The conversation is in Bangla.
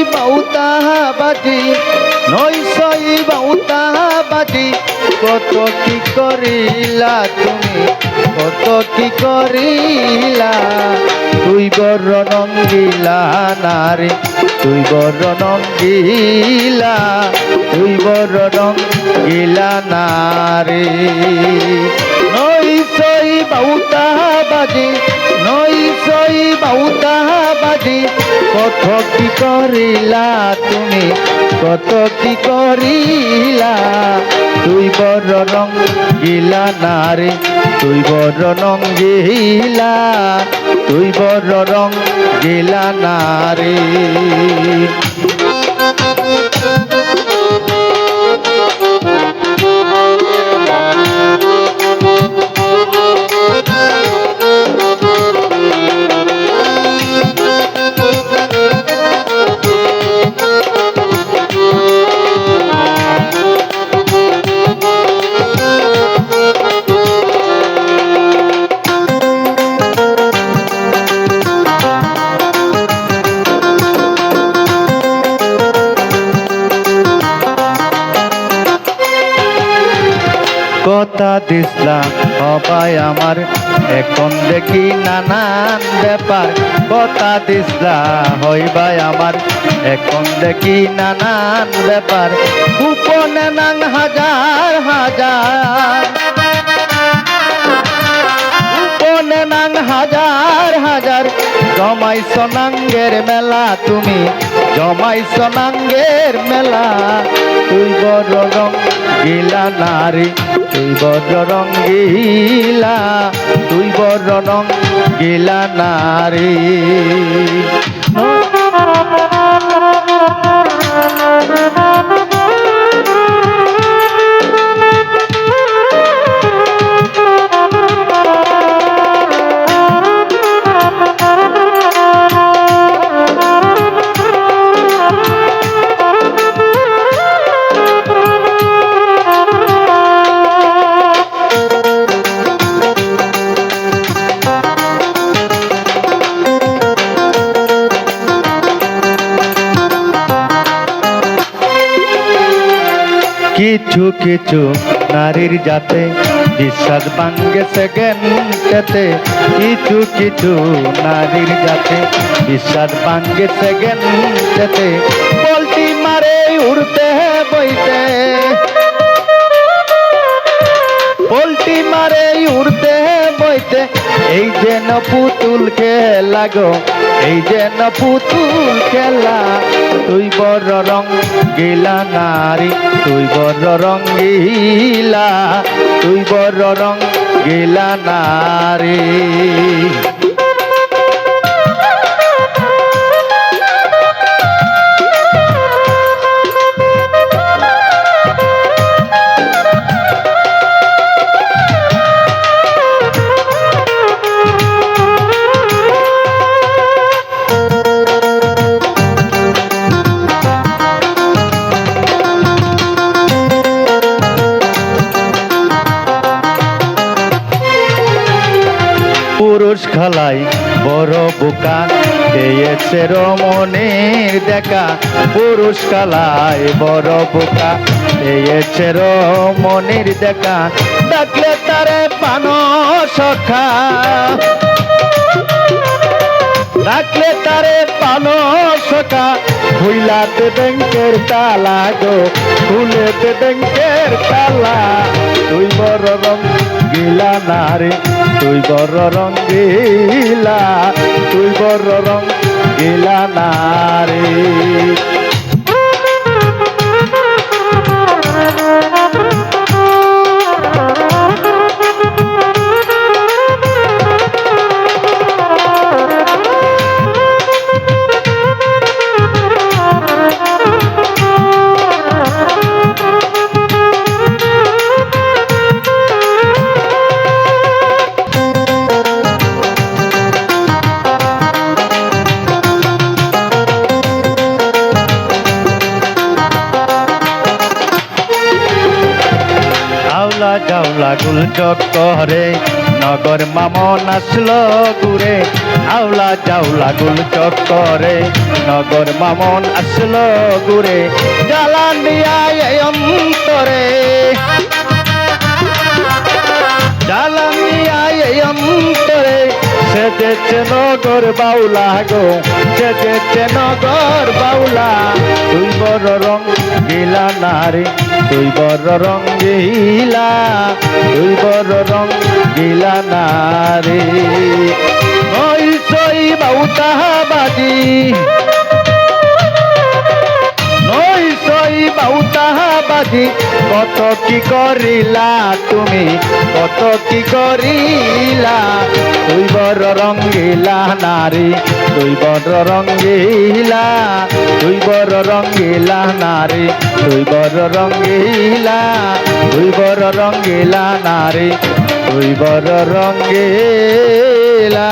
বাউতা বাজি নইসই বাউতা বাজি কত কি করিলা তুমি কত কি করিলা তুই বড় রঙ্গিলা নারী তুই বড় রঙ্গিলা তুই বড় রঙ্গিলা নারী নইসই বাউতা বাজি নইসই বাউতা বাজি কত কি করিলা তুমি কত কি করিলা তুই বড় রঙ্গিলা নারী তুই বড় রঙ্গিলা তুই বড় রঙ্গিলা নারী কথা দিসলা সবাই আমার এখন দেখি নানান ব্যাপার কথা দিসলা হইবাই আমার এখন দেখি নানান ব্যাপার গোপনে নাং হাজার হাজার গোপনে নাং হাজার হাজার জমাই সোনাঙ্গের মেলা তুমি জমাই সোনাঙ্গের মেলা তুই বড় রঙ্গিলা নারী তুই বড় রঙ্গিলা তুই বড় রঙ্গিলা নারী কিছু কিছু নারীর জাতে বিশ্বাস ভাঙ্গে সেকেন্ডেতে কিছু কিছু নারীর জাতে বিশ্বাস ভাঙ্গে সেকেন্ডেতে পল্টি মারে উড়তে বইতে পল্টি মারে উড়তে বইতে এই যেন পুতুল খেলা গো এই যেন পুতুল খেলা তুই বড় রঙ্গিলা নারী তুই বড় রঙ্গিলা তুই বড় রঙ্গিলা নারী পুরুষ খালাই বড় বোকা পেয়েছে রমণীর দেখা পুরুষ খালাই বড় বোকা পেয়েছে রমণীর দেখা ডাকলে তারে পানো সখা ডাকলে তারে পানো সখা খুইলাতে ব্যাংকের তালা গো খুলেতে ব্যাংকের তালা তুই বড় রঙ্গিলা নারী তুই বড় রঙ্গিলা তুই বড় রঙ্গিলা নারী জাউলা গুল চক্করে নগর মামন আসলো ঘুরে আওলা জাউলা গুল চক্করে নগর মামন আসলো ঘুরে জ্বালানিয়া এই অন্তরে জ্বালানিয়া এই অন্তরে সেজেছে নগর বাউলা গো সেজেছে নগর বাউলা তুই বড় রং গিলা নারী তুই বড় রং গিলা তুই বড় রং গিলা নারী নই সই বাউতা বাজি নই সই বাউতা বাজি কত কি করিলা তুমি কত কি করিলা তুই বড় রঙ্গিলা নারী তুই বড় রঙ্গিলা তুই বড় রঙ্গিলা নারী তুই বড় রঙ্গিলা তুই বড় রঙ্গিলা নারী তুই বড় রঙ্গিলা